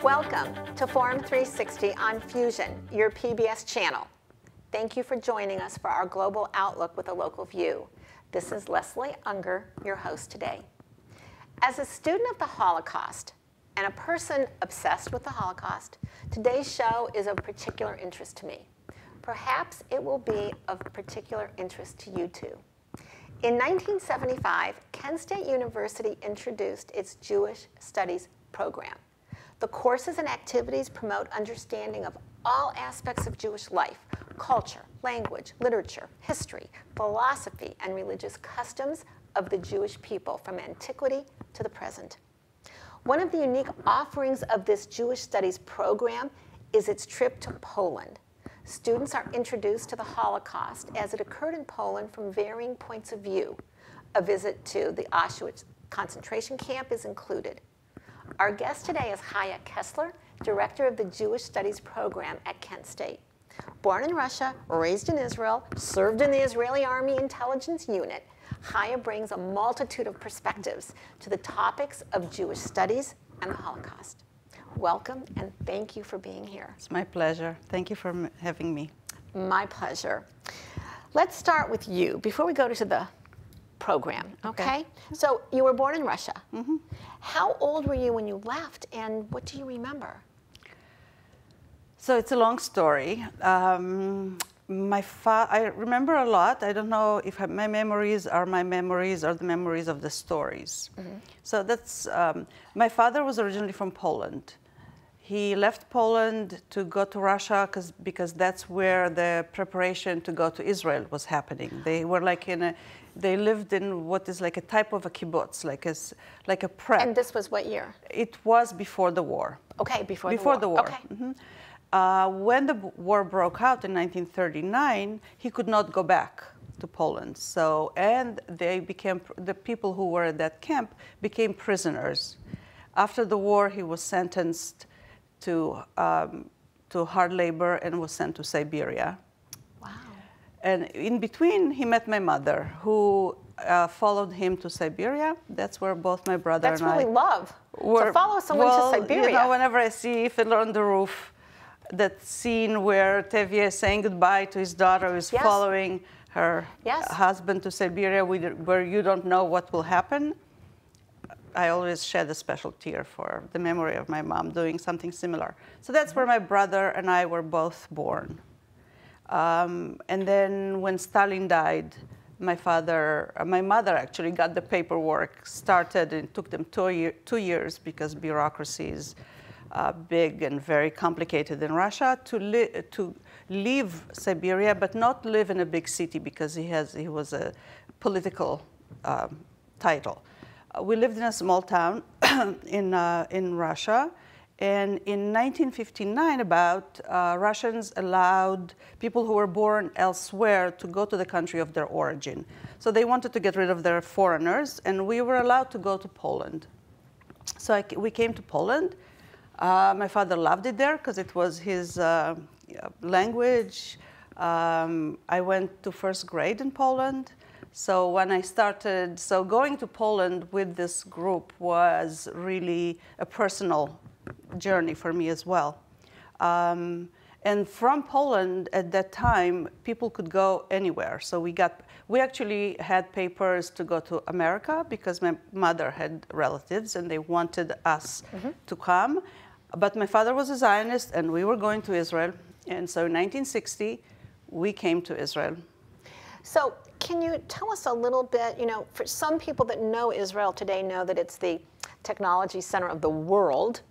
Welcome to Forum 360 on Fusion, your PBS channel. Thank you for joining us for our global outlook with a local view. This is Leslie Ungar, your host today. As a student of the Holocaust and a person obsessed with the Holocaust, today's show is of particular interest to me. Perhaps it will be of particular interest to you too. In 1975, Kent State University introduced its Jewish Studies program. The courses and activities promote understanding of all aspects of Jewish life, culture, language, literature, history, philosophy, and religious customs of the Jewish people from antiquity to the present. One of the unique offerings of this Jewish Studies program is its trip to Poland. Students are introduced to the Holocaust as it occurred in Poland from varying points of view. A visit to the Auschwitz concentration camp is included. Our guest today is Chaya Kessler, director of the Jewish Studies program at Kent State. Born in Russia, raised in Israel, served in the Israeli Army Intelligence Unit, Chaya brings a multitude of perspectives to the topics of Jewish studies and the Holocaust. Welcome, and thank you for being here. It's my pleasure. Thank you for having me. My pleasure. Let's start with you before we go to the program, okay? So you were born in Russia. Mm-hmm. How old were you when you left, and what do you remember? So it's a long story. I remember a lot. I don't know if my memories are my memories or the memories of the stories. Mm-hmm. So that's, my father was originally from Poland. He left Poland to go to Russia because that's where the preparation to go to Israel was happening. They were like they lived in what is like a type of a kibbutz, like a prep. And this was what year? It was before the war. Okay, before the war. Okay. Mm-hmm. When the war broke out in 1939, he could not go back to Poland. So, and the people who were at that camp became prisoners. After the war, he was sentenced to hard labor and was sent to Siberia. Wow. And in between, he met my mother, who followed him to Siberia. That's where both my brother and I... That's really love, to follow someone to Siberia. You know, whenever I see Fiddler on the Roof, that scene where Tevye is saying goodbye to his daughter, who's following her husband to Siberia, where you don't know what will happen, I always shed a special tear for the memory of my mom doing something similar. So that's where my brother and I were both born. And then when Stalin died, my mother actually got the paperwork started, and it took them 2 years because bureaucracy is big and very complicated in Russia, to leave Siberia, but not live in a big city because he was a political title. We lived in a small town in Russia, and in 1959, Russians allowed people who were born elsewhere to go to the country of their origin. So they wanted to get rid of their foreigners, and we were allowed to go to Poland. So we came to Poland. My father loved it there because it was his language. I went to first grade in Poland. So when I started, going to Poland with this group was really a personal journey for me as well. And from Poland at that time, people could go anywhere. So we actually had papers to go to America because my mother had relatives and they wanted us to come. But my father was a Zionist and we were going to Israel. And so in 1960, we came to Israel. So can you tell us a little bit, for some people that know Israel today know that it's the technology center of the world,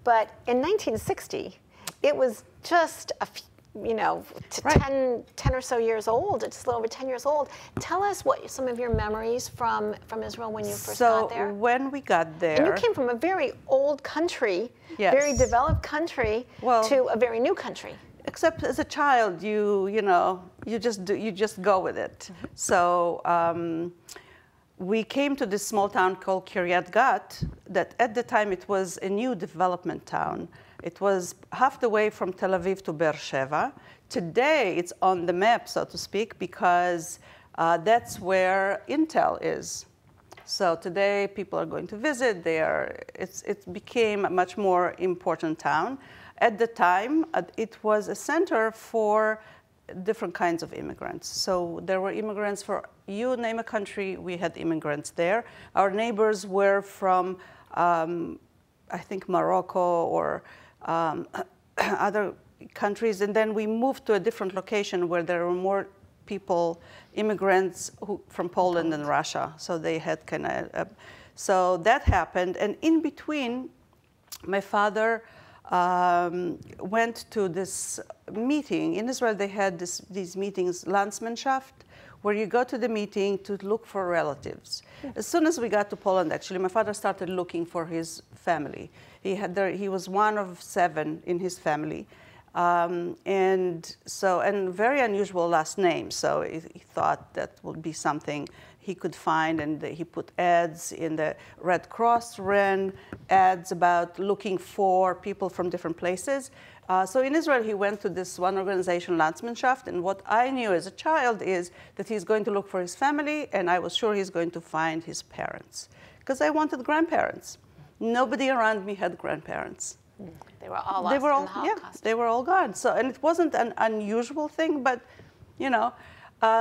but in 1960, it was just a few, 10 or so years old, just a little over 10 years old. Tell us what some of your memories from Israel when you first got there. So when we got there... And you came from a very old country, very developed country, to a very new country. Except as a child, you just go with it. Mm-hmm. So we came to this small town called Kiryat Gat, that at the time it was a new development town. It was half the way from Tel Aviv to Beersheba. Today it's on the map, so to speak, because that's where Intel is. So today people are going to visit. It became a much more important town. At the time, it was a center for different kinds of immigrants. So there were immigrants for, you name a country, we had immigrants there. Our neighbors were from, I think, Morocco or other countries. And then we moved to a different location where there were more people, immigrants from Poland and Russia. So they had kind of, so that happened. And in between, my father went to this meeting. In Israel, they had these meetings, Landsmannschaft, where you go to the meeting to look for relatives. As soon as we got to Poland, actually, my father started looking for his family. He was one of 7 in his family. And very unusual last name. So he thought that would be something he could find, and he put ads in the Red Cross, ran ads about looking for people from different places. So in Israel, he went to this one organization, Landsmannschaft, and what I knew as a child is that he's going to look for his family, and I was sure he's going to find his parents, because I wanted grandparents. Nobody around me had grandparents. They were all lost in the Holocaust. Yeah, they were all gone. So, and it wasn't an unusual thing, but, you know,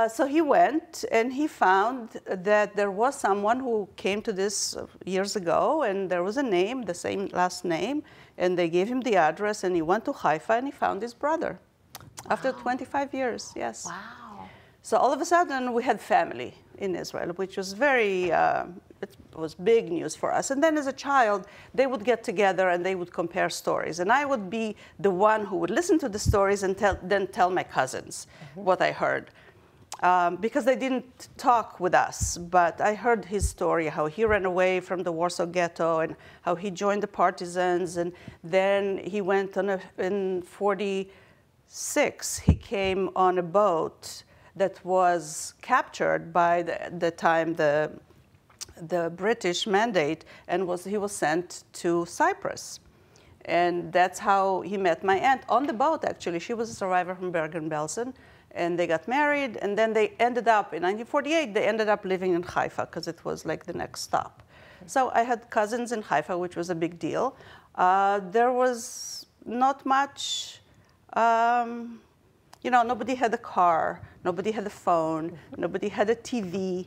so he went and he found that there was someone who came to this years ago, and there was a name, the same last name, and they gave him the address, and he went to Haifa and he found his brother. Wow. After 25 years, yes. Wow. So all of a sudden we had family in Israel, which was very, it was big news for us. And then as a child, they would get together and they would compare stories. And I would be the one who would listen to the stories and then tell my cousins what I heard. Because they didn't talk with us, but I heard his story, how he ran away from the Warsaw Ghetto and how he joined the partisans. And then he went on in 1946, he came on a boat that was captured by the time the British mandate, and he was sent to Cyprus. And that's how he met my aunt on the boat, actually. She was a survivor from Bergen-Belsen, and they got married, and then they ended up, in 1948, they ended up living in Haifa, because it was like the next stop. So I had cousins in Haifa, which was a big deal. There was not much, you know, nobody had a car, nobody had a phone, nobody had a TV.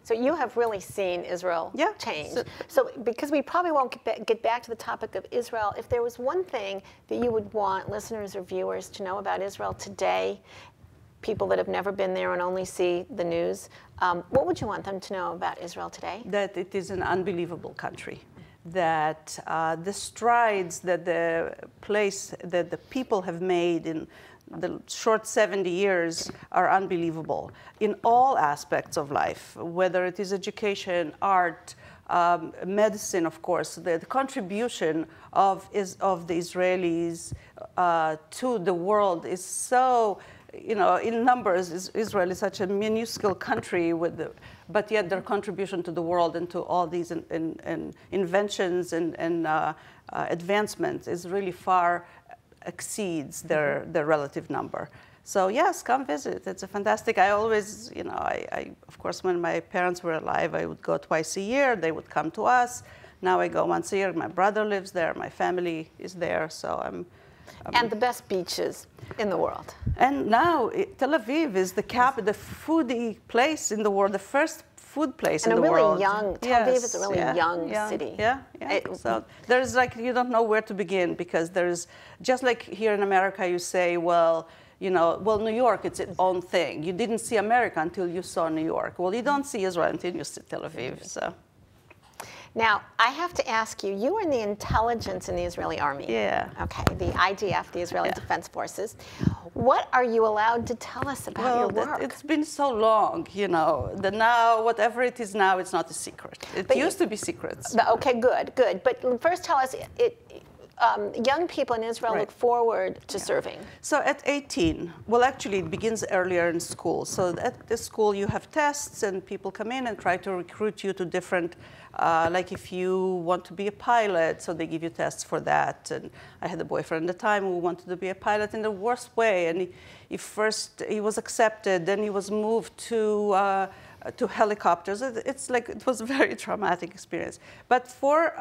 So you have really seen Israel change. So because we probably won't get back to the topic of Israel, if there was one thing that you would want listeners or viewers to know about Israel today, people that have never been there and only see the news, what would you want them to know about Israel today? That it is an unbelievable country. That the strides that the people have made in the short 70 years are unbelievable in all aspects of life, whether it is education, art, medicine, of course. The contribution of the Israelis to the world is so, you know, in numbers, Israel is such a minuscule country, but yet their contribution to the world and to all these inventions and advancements is really far exceeds their relative number. So yes, come visit. It's a fantastic. I always, you know, of course, when my parents were alive, I would go twice a year. They would come to us. Now I go once a year. My brother lives there. My family is there. So and the best beaches in the world. And now Tel Aviv is the foodie place in the world, the first food place in the world. Tel Aviv is a really young city. Yeah. So there's like, you don't know where to begin, because there's, just like here in America, you say, well, you know, well, New York, it's its own thing. You didn't see America until you saw New York. Well, you don't see Israel until you see Tel Aviv, so. Now, I have to ask you, you were in the intelligence in the Israeli army. Yeah. Okay, the IDF, the Israeli Defense Forces. What are you allowed to tell us about your work? It's been so long, you know, that now, whatever it is now, it's not a secret. It used to be secrets. Okay, good. But first tell us, young people in Israel look forward to serving. So at 18, well, actually, it begins earlier in school. So at the school, you have tests, and people come in and try to recruit you to different, like if you want to be a pilot, so they give you tests for that. And I had a boyfriend at the time who wanted to be a pilot in the worst way. And he was accepted, then he was moved to to helicopters. It's like, it was a very traumatic experience. But for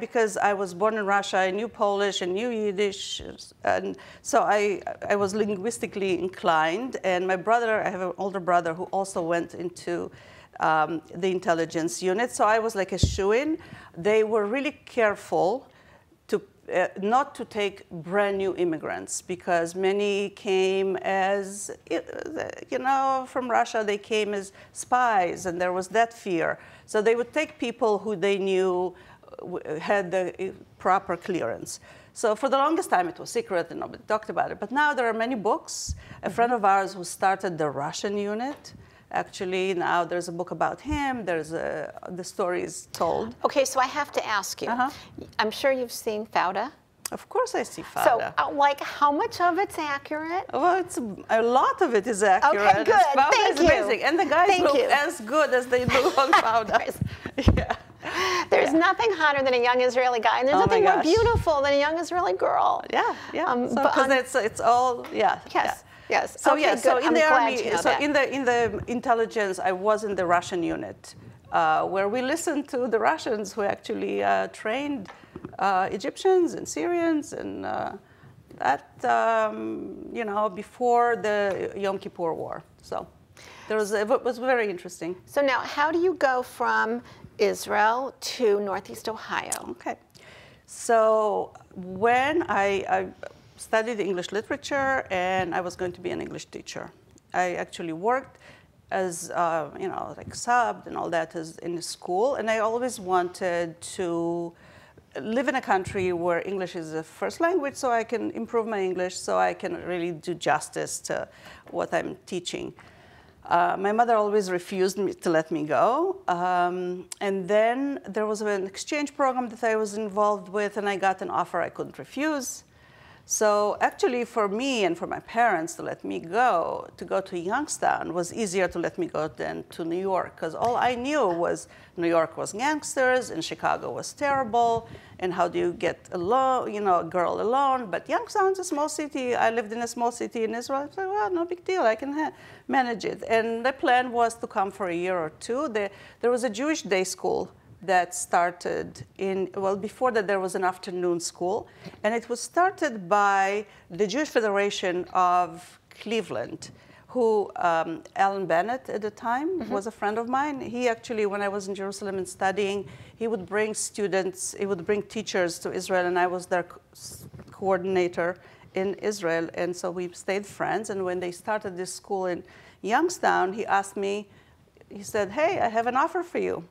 because I was born in Russia, I knew Polish and knew Yiddish, and so I was linguistically inclined. And my brother, I have an older brother who also went into the intelligence unit, so I was like a shoo-in. They were really careful to not to take brand new immigrants, because many came as, you know, from Russia, they came as spies, and there was that fear. So they would take people who they knew had the proper clearance. So for the longest time, it was secret and nobody talked about it. But now there are many books. A friend of ours who started the Russian unit, actually, now there's a book about him. There's the story is told. Okay, so I have to ask you. I'm sure you've seen Fauda. Of course I see Fauda. So, like, how much of it's accurate? Well, a lot of it is accurate. Okay, good. Fauda is amazing. And the guys look as good as they look on Fauda. Yeah. There's nothing hotter than a young Israeli guy, and there's nothing more beautiful than a young Israeli girl. Yeah, yeah. Because it's all, yeah. Yes. Yes. So okay, yeah. good. So in I'm the glad army, you know so that. in the intelligence, I was in the Russian unit, where we listened to the Russians who actually trained Egyptians and Syrians, and that you know, before the Yom Kippur War. So it was very interesting. So now, how do you go from Israel to Northeast Ohio? Okay. So when I studied English literature, and I was going to be an English teacher. I actually worked as, you know, like subbed and all that in the school, and I always wanted to live in a country where English is the first language, so I can improve my English, so I can really do justice to what I'm teaching. My mother always refused to let me go. And then there was an exchange program that I was involved with, and I got an offer I couldn't refuse. So actually, for me and for my parents to let me go to Youngstown was easier to let me go than to New York, because all I knew was New York was gangsters and Chicago was terrible, and how do you get alone, you know, a girl alone? But Youngstown's a small city. I lived in a small city in Israel. I said, well, no big deal. I can manage it. And the plan was to come for a year or two. There was a Jewish day school that started before that there was an afternoon school, and it was started by the Jewish Federation of Cleveland, who Alan Bennett at the time was a friend of mine. He actually, when I was in Jerusalem and studying, he would bring teachers to Israel, and I was their coordinator in Israel, and so we stayed friends. And when they started this school in Youngstown, he asked me, he said, hey, I have an offer for you.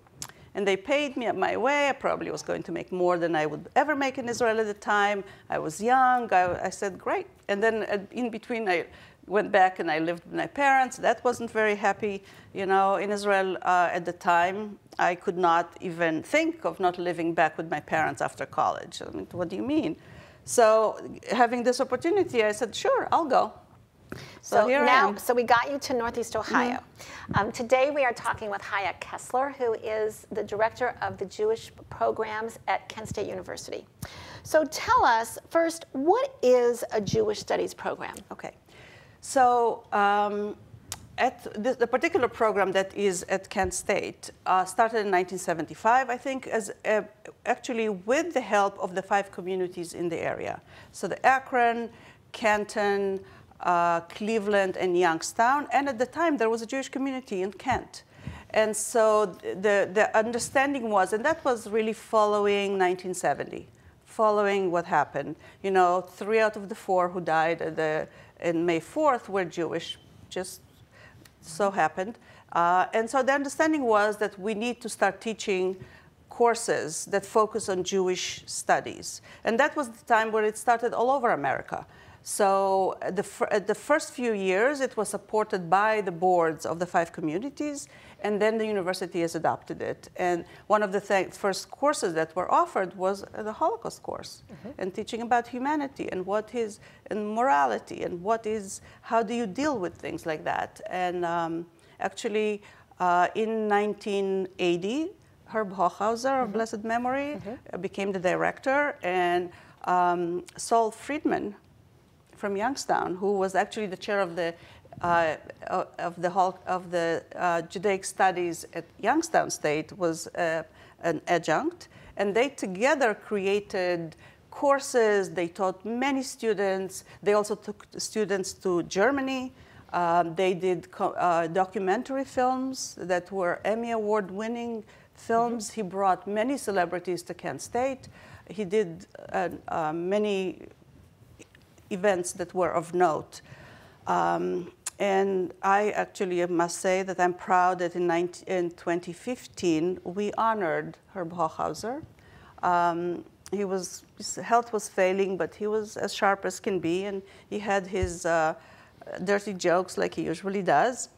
And they paid me my way. I probably was going to make more than I would ever make in Israel at the time. I was young. I said, great. And then in between, I went back and I lived with my parents. That wasn't very happy. You know, in Israel at the time, I could not even think of not living back with my parents after college. I mean, what do you mean? So having this opportunity, I said, sure, I'll go. So here I am. So we got you to Northeast Ohio. Today we are talking with Haya Kessler, who is the director of the Jewish programs at Kent State University. So tell us first, what is a Jewish studies program? Okay, so at the particular program that is at Kent State started in 1975, I think, as actually with the help of the 5 communities in the area. So the Akron, Canton, Cleveland, and Youngstown, and at the time there was a Jewish community in Kent. And so the understanding was, and that was really following 1970, following what happened. You know, 3 out of the 4 who died in May 4th were Jewish, just so happened. And so the understanding was that we need to start teaching courses that focus on Jewish studies. And that was the time where it started all over America. So the first few years, it was supported by the boards of the 5 communities, and then the university has adopted it. And one of the first courses that were offered was the Holocaust course, and teaching about humanity and and morality, and how do you deal with things like that. And actually, in 1980, Herb Hochhauser of blessed memory became the director, and Saul Friedman from Youngstown, who was actually the chair of the of the Judaic studies at Youngstown State was an adjunct, and they together created courses. They taught many students. They also took students to Germany. They did documentary films that were Emmy Award-winning films. He brought many celebrities to Kent State. He did many events that were of note. And I actually must say that I'm proud that in 2015, we honored Herb Hochhauser. His health was failing, but he was as sharp as can be, and he had his dirty jokes like he usually does.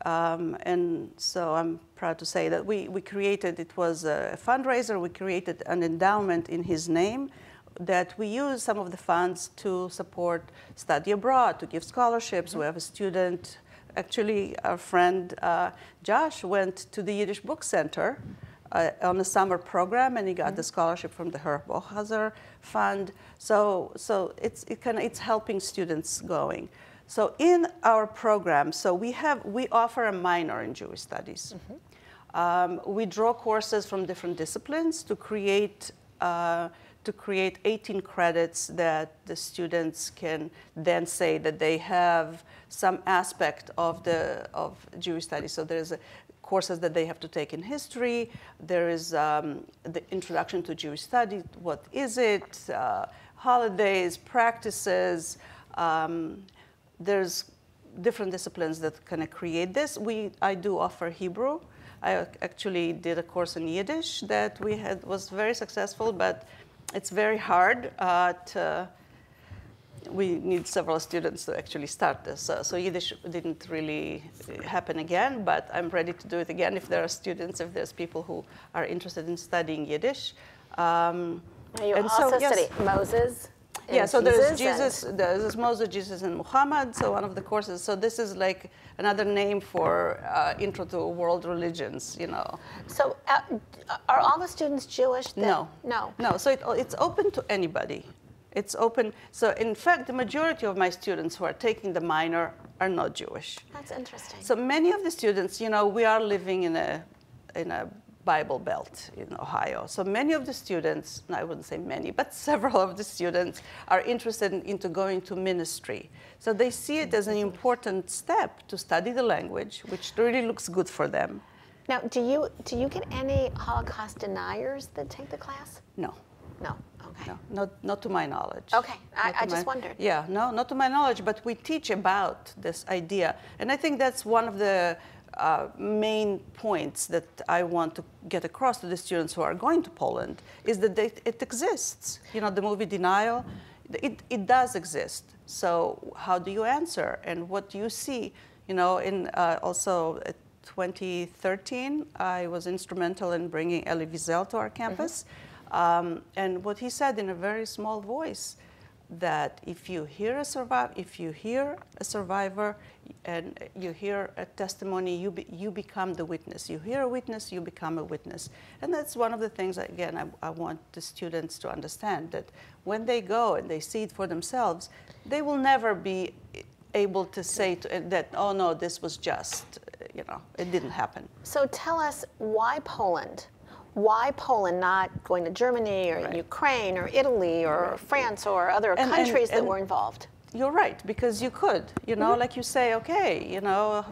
And so I'm proud to say that we created, it was a fundraiser, we created an endowment in his name that we use some of the funds to support study abroad, to give scholarships. We have a student, actually our friend Josh went to the Yiddish Book Center on a summer program, and he got the scholarship from the Herb Hochhauser Fund. So it's helping students going. So in our program, so we offer a minor in Jewish studies. We draw courses from different disciplines to create 18 credits that the students can then say that they have some aspect of Jewish studies. So there's courses that they have to take in history. There is the introduction to Jewish studies. What is it? Holidays, practices. There's different disciplines that kind of create this. I do offer Hebrew. I actually did a course in Yiddish that was very successful, but it's very hard. We need several students to actually start this. So Yiddish didn't really happen again, but I'm ready to do it again if there are students, if there's people who are interested in studying Yiddish. You also study Moses. Yeah, so there's Jesus, there's Moses, Jesus, and Muhammad, so one of the courses. So this is like another name for Intro to World Religions, you know. So are all the students Jewish? No. No. No, so it's open to anybody. It's open. So in fact, the majority of my students who are taking the minor are not Jewish. That's interesting. So many of the students, you know, we are living in a Bible Belt in Ohio. So many of the students, I wouldn't say many, but several of the students are interested into going to ministry. So they see it as an important step to study the language, which really looks good for them. Now, do you get any Holocaust deniers that take the class? No. No. Okay. No, not to my knowledge. Okay, I just wondered. Yeah, no, not to my knowledge, but we teach about this idea. And I think that's one of the main points that I want to get across to the students who are going to Poland, is that it exists. You know, the movie Denial, it does exist. So how do you answer? And what do you see? You know, in also 2013, I was instrumental in bringing Elie Wiesel to our campus. And what he said in a very small voice, that if you hear a survivor and you hear a testimony, you become the witness. You hear a witness, you become a witness. And that's one of the things, again, I want the students to understand, that when they go and they see it for themselves, they will never be able to say that, oh no, this was just, you know, it didn't happen. So tell us, why Poland? Why Poland, not going to Germany or Ukraine or Italy or France or other countries that were involved? You're right, because you could, you know, like you say, okay, you know,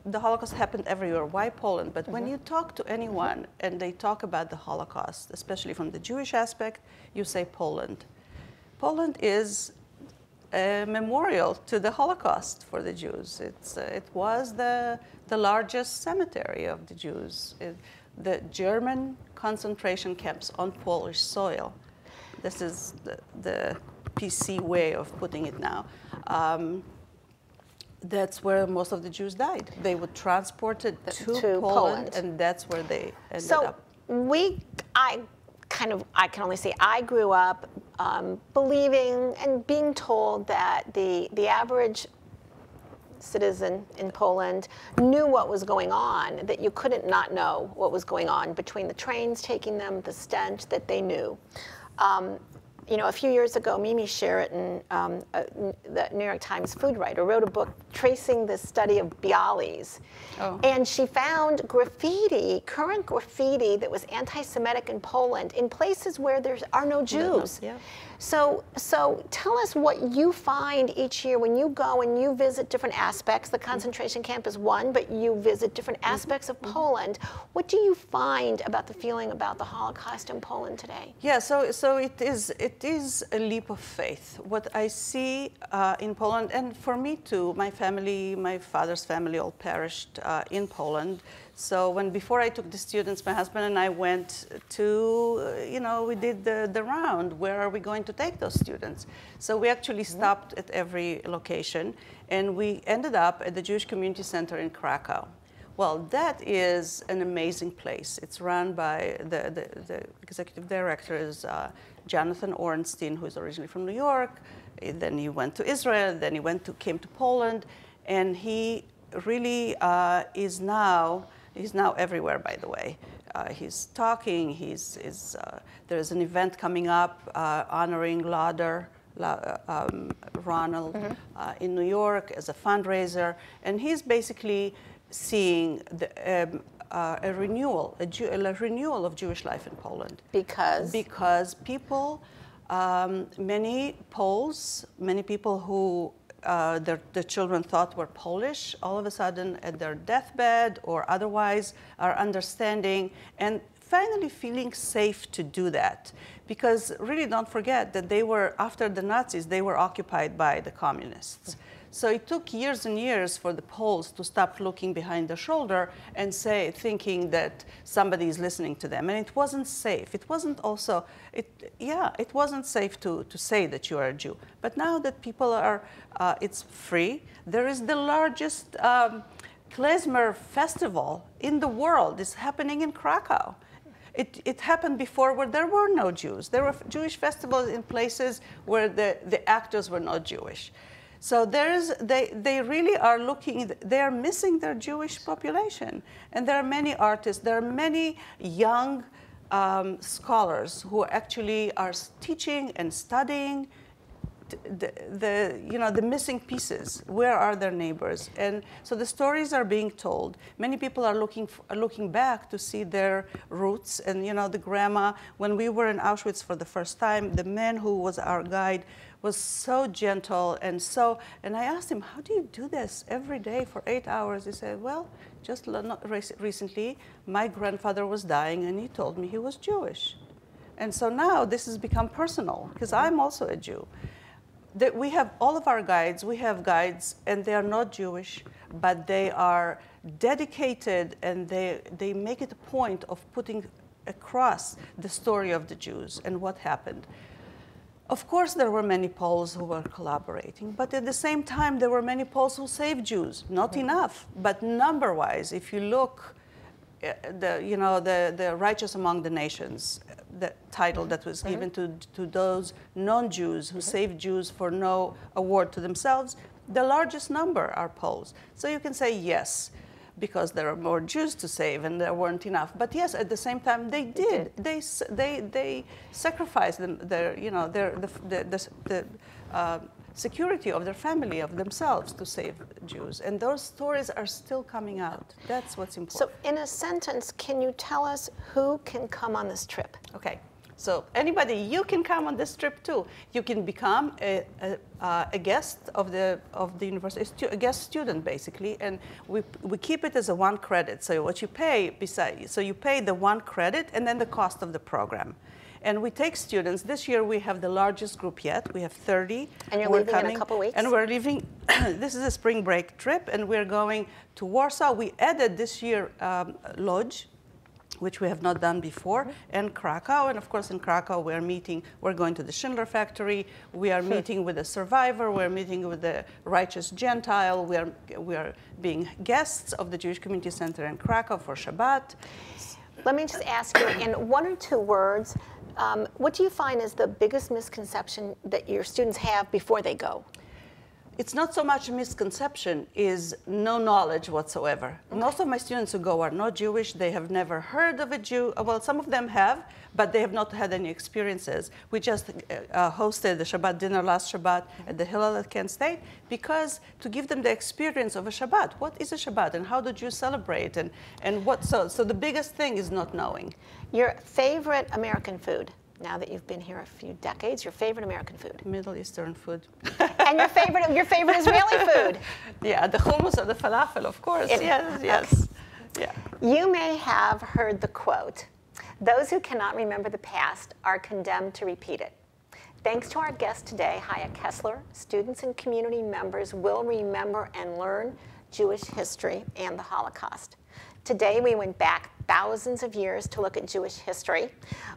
the Holocaust happened everywhere. Why Poland? But when you talk to anyone and they talk about the Holocaust, especially from the Jewish aspect, you say Poland. Poland is a memorial to the Holocaust for the Jews. It was the largest cemetery of the Jews. The German concentration camps on Polish soil. This is the PC way of putting it now. That's where most of the Jews died. They were transported to Poland, and that's where they ended up. I can only say I grew up believing and being told that the average citizen in Poland knew what was going on, that you couldn't not know what was going on between the trains taking them, the stench, that they knew. you know, a few years ago, Mimi Sheraton, the New York Times food writer, wrote a book tracing the study of bialys. Oh. And she found graffiti, current graffiti that was anti-Semitic in Poland in places where there are no Jews. Yeah. So tell us what you find each year when you go and you visit different aspects. The concentration camp is one, but you visit different aspects of Poland. What do you find about the feeling about the Holocaust in Poland today? Yeah, so it is a leap of faith. What I see in Poland, and for me too, my family, my father's family all perished in Poland. So before I took the students, my husband and I went to, we did the round. Where are we going to take those students? So we actually stopped at every location, and we ended up at the Jewish Community Center in Krakow. Well, that is an amazing place. It's run by the executive director is Jonathan Ornstein, who is originally from New York. Then he went to Israel. Then he came to Poland, and he really is now. He's now everywhere, by the way. He's talking. There's an event coming up honoring Ronald in New York as a fundraiser, and he's basically seeing a renewal of Jewish life in Poland. Because people, many Poles, many people who their children thought were Polish, all of a sudden at their deathbed or otherwise are understanding and finally feeling safe to do that. Because really don't forget that after the Nazis, they were occupied by the communists. So it took years and years for the Poles to stop looking behind their shoulder and thinking that somebody is listening to them. And it wasn't safe. It wasn't also, it wasn't safe to say that you are a Jew. But now that people it's free, there is the largest klezmer festival in the world. It's happening in Krakow. It happened before where there were no Jews. There were Jewish festivals in places where the actors were not Jewish. So they really are they are missing their Jewish population. And there are many artists, there are many young scholars who actually are teaching and studying the missing pieces. Where are their neighbors? And so the stories are being told. Many people are looking back to see their roots. And the grandma, when we were in Auschwitz for the first time, the man who was our guide was so gentle and I asked him, how do you do this every day for 8 hours? He said, well, just recently, my grandfather was dying and he told me he was Jewish. And so now this has become personal because I'm also a Jew. We have all of our guides, we have guides and they are not Jewish, but they are dedicated and they make it a point of putting across the story of the Jews and what happened. Of course, there were many Poles who were collaborating, but at the same time, there were many Poles who saved Jews. Not enough, but number-wise, if you look, the Righteous Among the Nations, the title that was given to those non-Jews who saved Jews for no award to themselves, the largest number are Poles. So you can say yes, because there are more Jews to save and there weren't enough. But yes, at the same time, they did. They sacrificed the security of their family, of themselves, to save Jews. And those stories are still coming out. That's what's important. So in a sentence, can you tell us who can come on this trip? Okay. So anybody, you can come on this trip too. You can become a guest of the university, a guest student basically, and we keep it as a 1 credit. So what you pay you pay the 1 credit and then the cost of the program. And we take students. This year we have the largest group yet. We have 30. And you're leaving in a couple weeks? And we're leaving. This is a spring break trip, and we're going to Warsaw. We added this year Lodz, which we have not done before, and Krakow. And of course, in Krakow, we're going to the Schindler factory. We are meeting with a survivor. We're meeting with the righteous Gentile. We are being guests of the Jewish Community Center in Krakow for Shabbat. Let me just ask you, in 1 or 2 words, what do you find is the biggest misconception that your students have before they go? it's not so much a misconception, is no knowledge whatsoever. Okay. Most of my students who go are not Jewish. They have never heard of a Jew. Well, some of them have, but they have not had any experiences. We just hosted the Shabbat dinner last Shabbat at the Hillel at Kent State, because to give them the experience of a Shabbat. What is a Shabbat and how did you celebrate? And what, so the biggest thing is not knowing. Your favorite American food? Now that you've been here a few decades, your favorite American food? Middle Eastern food. And your favorite Israeli food? Yeah, the hummus or the falafel, of course. Yes. Yeah. You may have heard the quote, "Those who cannot remember the past are condemned to repeat it." Thanks to our guest today, Haya Kessler, students and community members will remember and learn Jewish history and the Holocaust. Today, we went back thousands of years to look at Jewish history.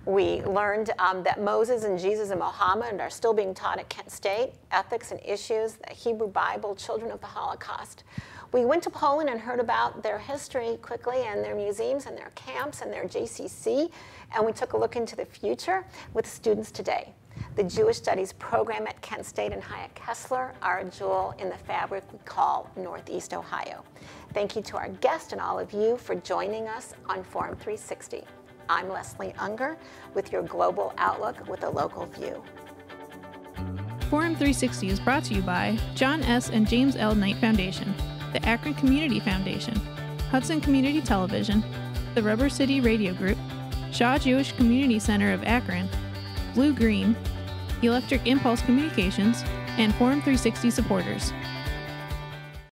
We learned that Moses and Jesus and Muhammad are still being taught at Kent State, ethics and issues, the Hebrew Bible, children of the Holocaust. We went to Poland and heard about their history quickly and their museums and their camps and their JCC, and we took a look into the future with students today. The Jewish Studies program at Kent State and Haya Kessler are a jewel in the fabric we call Northeast Ohio. Thank you to our guest and all of you for joining us on Forum 360. I'm Leslie Ungar with your global outlook with a local view. Forum 360 is brought to you by John S. and James L. Knight Foundation, the Akron Community Foundation, Hudson Community Television, the Rubber City Radio Group, Shaw Jewish Community Center of Akron, Blue Green, Electric Impulse Communications, and Forum 360 supporters.